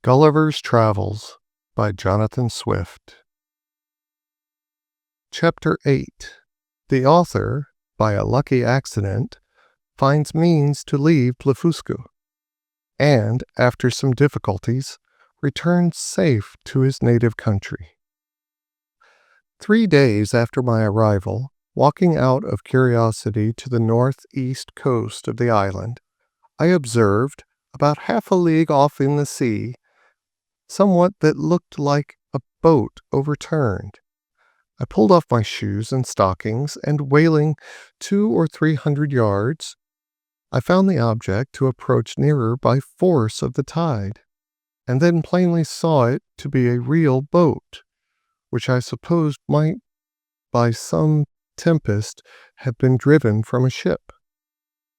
Gulliver's Travels by Johnathan Swift. Chapter 8. The author, by a lucky accident, finds means to leave Blefuscu, and, after some difficulties, returns safe to his native country. 3 days after my arrival, walking out of curiosity to the northeast coast of the island, I observed, about half a league off in the sea, somewhat that looked like a boat overturned. I pulled off my shoes and stockings, and whaling 200 or 300 yards, I found the object to approach nearer by force of the tide, and then plainly saw it to be a real boat, which I supposed might, by some tempest, have been driven from a ship.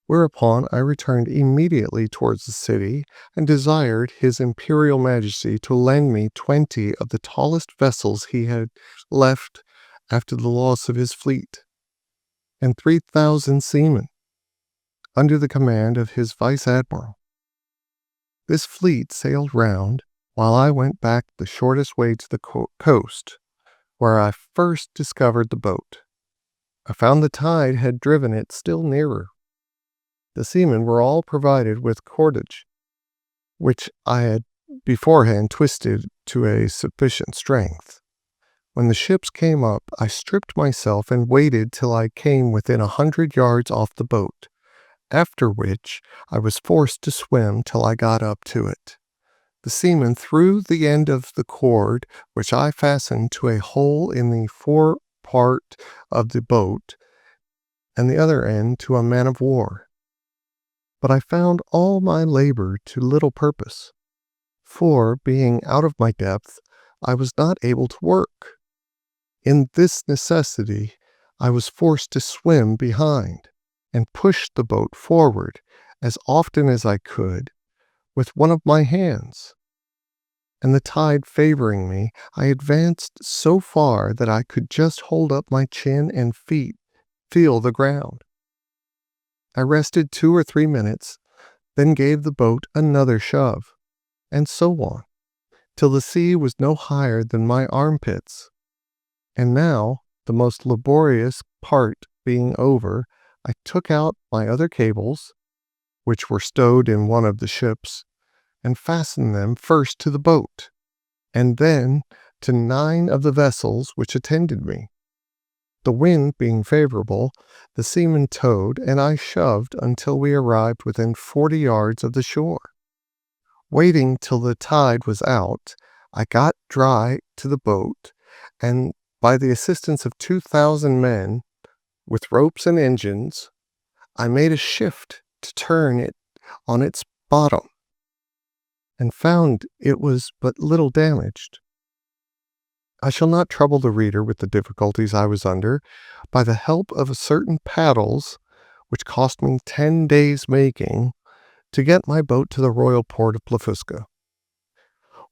Whereupon I returned immediately towards the city, and desired His Imperial Majesty to lend me 20 of the tallest vessels he had left after the loss of his fleet, and 3,000 seamen, under the command of his vice-admiral. This fleet sailed round, while I went back the shortest way to the coast, where I first discovered the boat. I found the tide had driven it still nearer. The seamen were all provided with cordage, which I had beforehand twisted to a sufficient strength. When the ships came up, I stripped myself and waited till I came within 100 yards off the boat, after which I was forced to swim till I got up to it. The seamen threw the end of the cord, which I fastened to a hole in the fore part of the boat, and the other end to a man of war. But I found all my labor to little purpose, for, being out of my depth, I was not able to work. In this necessity, I was forced to swim behind, and push the boat forward as often as I could with one of my hands. And the tide favoring me, I advanced so far that I could just hold up my chin and feet, feel the ground. I rested 2 or 3 minutes, then gave the boat another shove, and so on, till the sea was no higher than my armpits. And now, the most laborious part being over, I took out my other cables, which were stowed in one of the ships, and fastened them first to the boat, and then to 9 of the vessels which attended me. The wind being favorable, the seamen towed, and I shoved until we arrived within 40 yards of the shore. Waiting till the tide was out, I got dry to the boat, and by the assistance of 2,000 men, with ropes and engines, I made a shift to turn it on its bottom, and found it was but little damaged. I shall not trouble the reader with the difficulties I was under, by the help of certain paddles, which cost me 10 days making, to get my boat to the royal port of Blefuscu,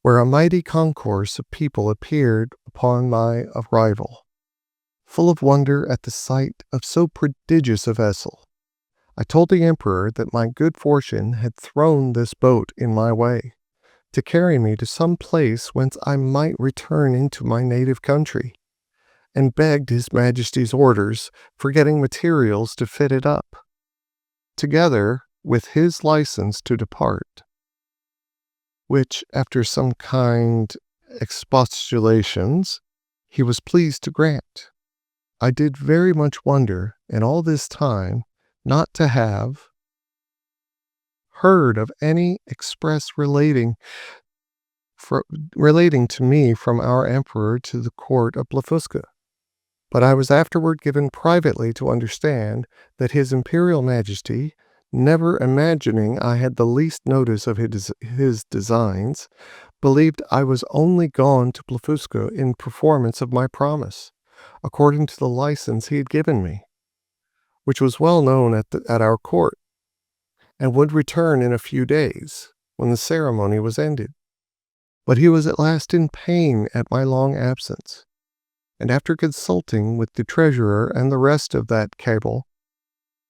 where a mighty concourse of people appeared upon my arrival, full of wonder at the sight of so prodigious a vessel. I told the emperor that my good fortune had thrown this boat in my way, to carry me to some place whence I might return into my native country, and begged His Majesty's orders for getting materials to fit it up, together with his license to depart, which, after some kind expostulations, he was pleased to grant. I did very much wonder, in all this time, not to have heard of any express relating to me from our emperor to the court of Blefuscu. But I was afterward given privately to understand that His Imperial Majesty, never imagining I had the least notice of his designs, believed I was only gone to Blefuscu in performance of my promise, according to the license he had given me, which was well known at our court, and would return in a few days, when the ceremony was ended. But he was at last in pain at my long absence, and after consulting with the treasurer and the rest of that cabal,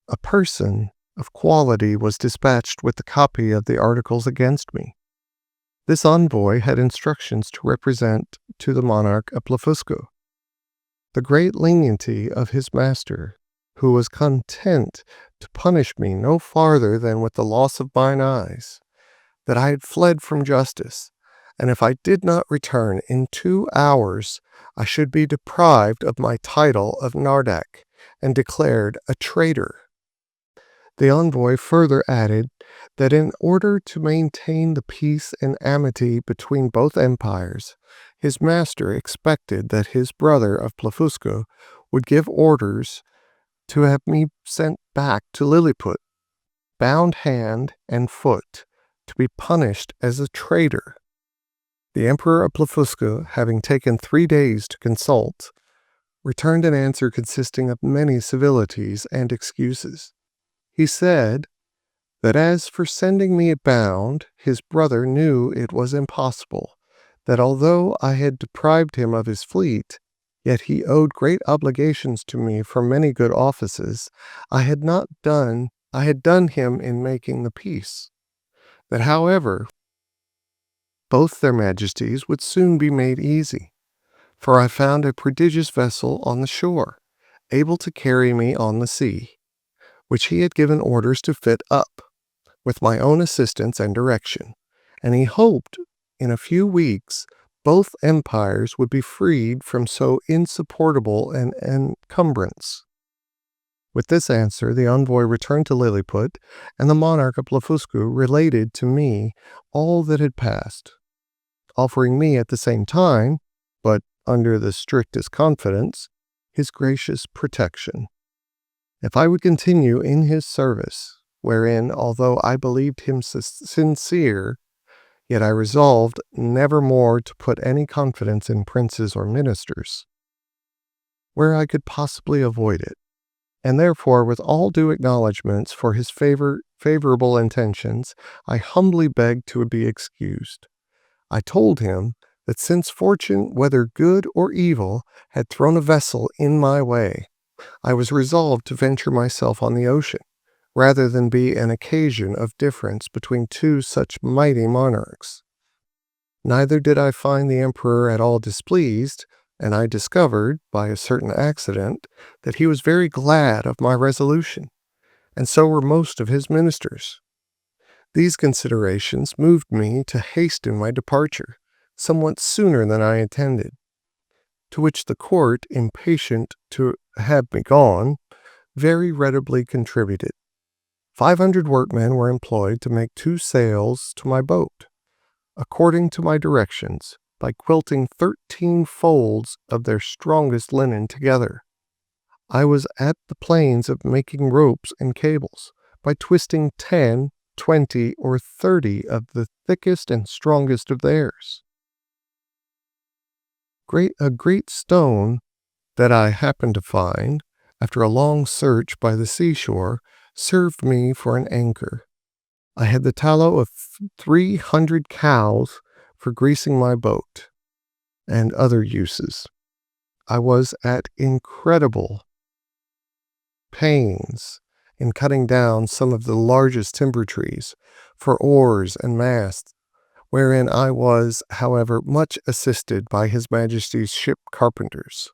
a person of quality was dispatched with the copy of the articles against me, This envoy had instructions to represent to the monarch of Blefuscu the great leniency of his master, who was content to punish me no farther than with the loss of mine eyes, that I had fled from justice, and if I did not return in 2 hours, I should be deprived of my title of Nardak and declared a traitor. The envoy further added that in order to maintain the peace and amity between both empires, his master expected that his brother of Blefuscu would give orders to have me sent back to Lilliput, bound hand and foot, to be punished as a traitor. The Emperor of Blefuscu, having taken 3 days to consult, returned an answer consisting of many civilities and excuses. He said that as for sending me bound, his brother knew it was impossible, that although I had deprived him of his fleet, yet he owed great obligations to me for many good offices I had done him in making the peace. That, however, both their majesties would soon be made easy, for I found a prodigious vessel on the shore, able to carry me on the sea, which he had given orders to fit up, with my own assistance and direction, and he hoped in a few weeks both empires would be freed from so insupportable an encumbrance. With this answer, the envoy returned to Lilliput, and the monarch of Blefuscu related to me all that had passed, offering me at the same time, but under the strictest confidence, his gracious protection, if I would continue in his service, wherein, although I believed him sincere, yet I resolved never more to put any confidence in princes or ministers, where I could possibly avoid it, and therefore, with all due acknowledgments for his favorable intentions, I humbly begged to be excused. I told him that since fortune, whether good or evil, had thrown a vessel in my way, I was resolved to venture myself on the ocean, rather than be an occasion of difference between two such mighty monarchs. Neither did I find the emperor at all displeased, and I discovered, by a certain accident, that he was very glad of my resolution, and so were most of his ministers. These considerations moved me to hasten my departure, somewhat sooner than I intended, to which the court, impatient to have me gone, very readily contributed. 500 workmen were employed to make 2 sails to my boat, according to my directions, by quilting 13 folds of their strongest linen together. I was at the pains of making ropes and cables, by twisting 10, 20, or 30 of the thickest and strongest of theirs. A great stone that I happened to find, after a long search by the seashore, served me for an anchor. I had the tallow of 300 cows for greasing my boat, and other uses. I was at incredible pains in cutting down some of the largest timber trees for oars and masts, wherein I was, however, much assisted by His Majesty's ship carpenters,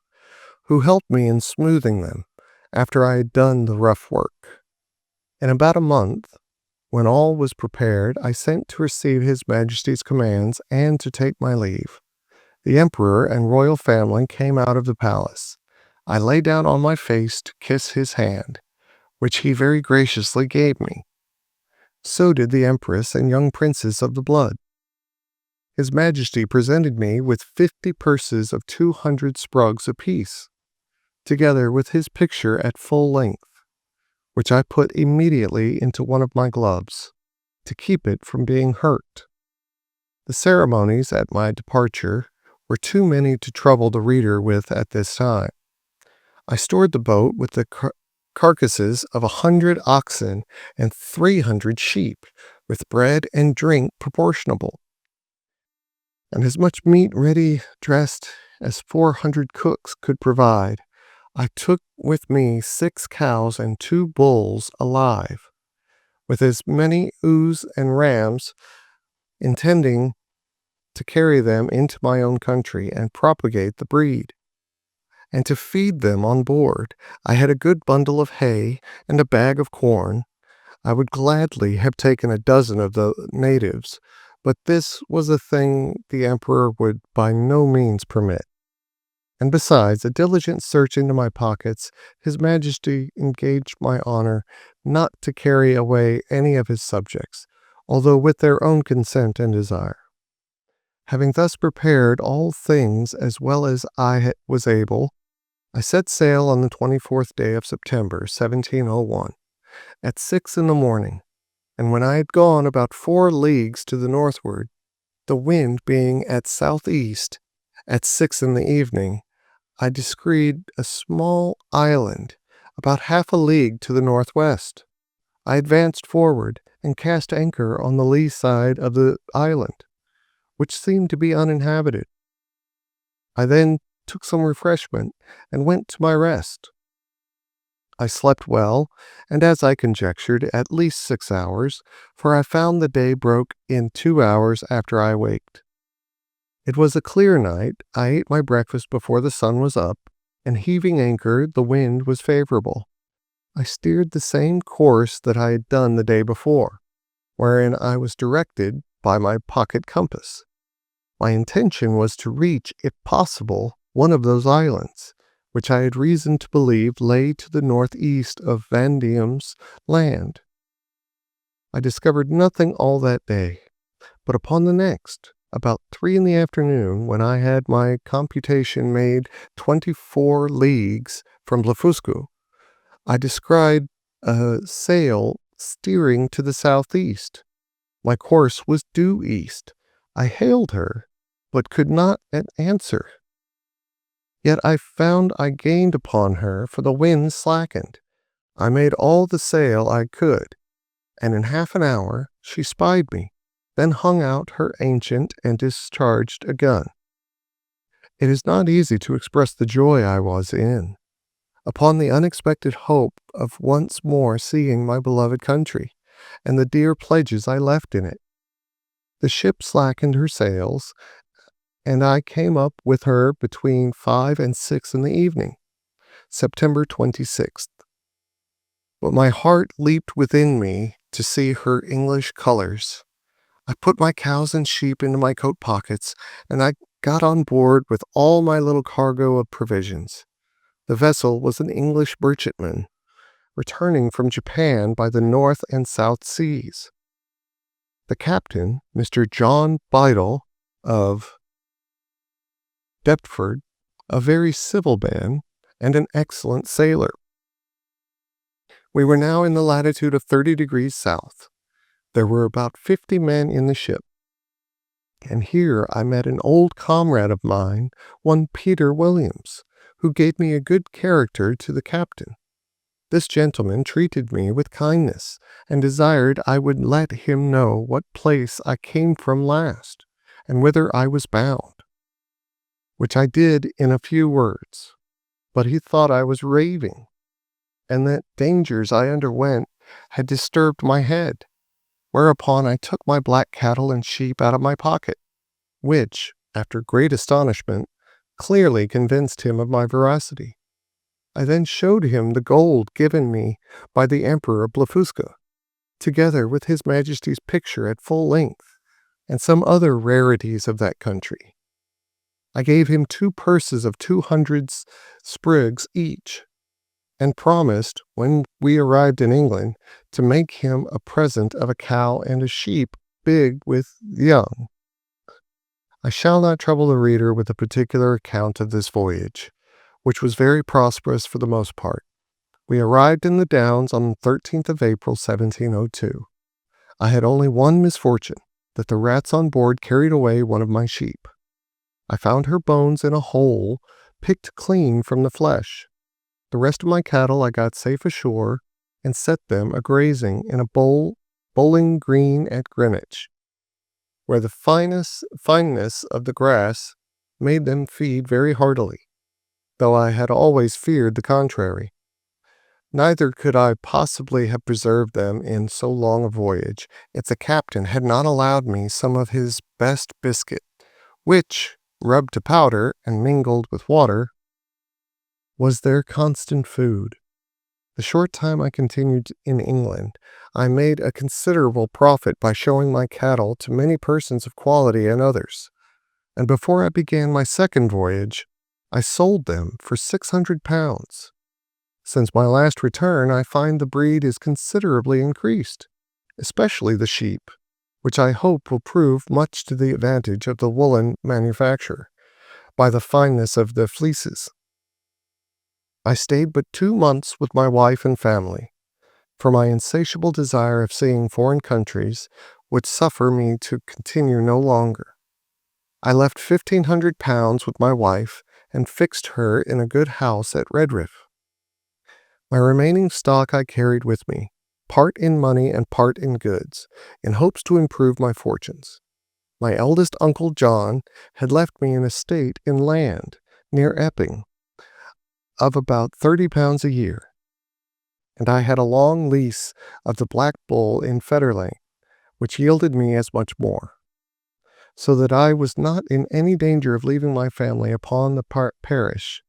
who helped me in smoothing them after I had done the rough work. In about a month, when all was prepared, I sent to receive His Majesty's commands and to take my leave. The emperor and royal family came out of the palace. I lay down on my face to kiss his hand, which he very graciously gave me. So did the empress and young princes of the blood. His Majesty presented me with 50 purses of 200 sprugs apiece, together with his picture at full length, which I put immediately into one of my gloves, to keep it from being hurt. The ceremonies at my departure were too many to trouble the reader with at this time. I stored the boat with the carcasses of 100 oxen and 300 sheep, with bread and drink proportionable, and as much meat ready dressed as 400 cooks could provide. I took with me 6 cows and 2 bulls alive, with as many ewes and rams, intending to carry them into my own country and propagate the breed. And to feed them on board, I had a good bundle of hay and a bag of corn. I would gladly have taken a dozen of the natives, but this was a thing the emperor would by no means permit. And besides a diligent search into my pockets, his majesty engaged my honor not to carry away any of his subjects, although with their own consent and desire. Having thus prepared all things as well as I was able, I set sail on the 24th day of September, 1701, at 6 in the morning, and when I had gone about 4 leagues to the northward, the wind being at southeast, at 6 in the evening, I descried a small island about half a league to the northwest. I advanced forward and cast anchor on the lee side of the island, which seemed to be uninhabited. I then took some refreshment and went to my rest. I slept well, and as I conjectured, at least 6 hours, for I found the day broke in 2 hours after I waked. It was a clear night. I ate my breakfast before the sun was up, and heaving anchor, the wind was favorable. I steered the same course that I had done the day before, wherein I was directed by my pocket compass. My intention was to reach, if possible, one of those islands, which I had reason to believe lay to the northeast of Van Diemen's land. I discovered nothing all that day, but upon the next, about 3 in the afternoon, when I had my computation made 24 leagues from Blefuscu, I descried a sail steering to the southeast. My course was due east. I hailed her, but could not answer. Yet I found I gained upon her, for the wind slackened. I made all the sail I could, and in half an hour she spied me, then hung out her ancient and discharged a gun. It is not easy to express the joy I was in, upon the unexpected hope of once more seeing my beloved country, and the dear pledges I left in it. The ship slackened her sails, and I came up with her between 5 and 6 in the evening, September 26th. But my heart leaped within me to see her English colors. I put my cows and sheep into my coat pockets, and I got on board with all my little cargo of provisions. The vessel was an English merchantman, returning from Japan by the North and South Seas. The captain, Mr. John Bidle of Deptford, a very civil man, and an excellent sailor. We were now in the latitude of 30 degrees south. There were about 50 men in the ship, and here I met an old comrade of mine, one Peter Williams, who gave me a good character to the captain. This gentleman treated me with kindness, and desired I would let him know what place I came from last, and whither I was bound, which I did in a few words, but he thought I was raving, and that dangers I underwent had disturbed my head, whereupon I took my black cattle and sheep out of my pocket, which, after great astonishment, clearly convinced him of my veracity. I then showed him the gold given me by the Emperor of Blefuscu, together with his Majesty's picture at full length, and some other rarities of that country. I gave him 2 purses of 200 sprigs each, and promised, when we arrived in England, to make him a present of a cow and a sheep big with young. I shall not trouble the reader with a particular account of this voyage, which was very prosperous for the most part. We arrived in the Downs on the 13th of April, 1702. I had only one misfortune, that the rats on board carried away one of my sheep. I found her bones in a hole, picked clean from the flesh. The rest of my cattle I got safe ashore, and set them a-grazing in a bowling green at Greenwich, where the fineness of the grass made them feed very heartily, though I had always feared the contrary. Neither could I possibly have preserved them in so long a voyage, if the captain had not allowed me some of his best biscuit, which, rubbed to powder and mingled with water, was their constant food. The short time I continued in England, I made a considerable profit by showing my cattle to many persons of quality and others, and before I began my second voyage, I sold them for £600. Since my last return, I find the breed is considerably increased, especially the sheep, which I hope will prove much to the advantage of the woolen manufacture, by the fineness of the fleeces. I stayed but 2 months with my wife and family, for my insatiable desire of seeing foreign countries would suffer me to continue no longer. I left £1,500 with my wife and fixed her in a good house at Redriff. My remaining stock I carried with me, part in money and part in goods, in hopes to improve my fortunes. My eldest uncle John had left me an estate in land near Epping of about £30 a year, and I had a long lease of the Black Bull in Fetterlane, which yielded me as much more, so that I was not in any danger of leaving my family upon the parish.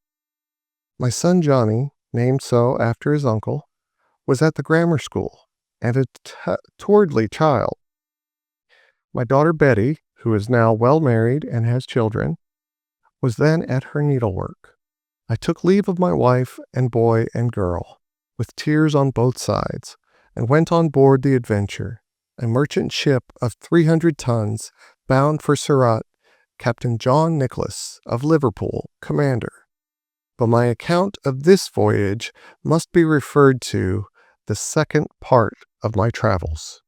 My son Johnny, named so after his uncle, was at the grammar school, and a towardly child. My daughter Betty, who is now well married and has children, was then at her needlework. I took leave of my wife and boy and girl, with tears on both sides, and went on board the Adventure, a merchant ship of 300 tons, bound for Surat, Captain John Nicholas, of Liverpool, commander. But my account of this voyage must be referred to the second part of my travels.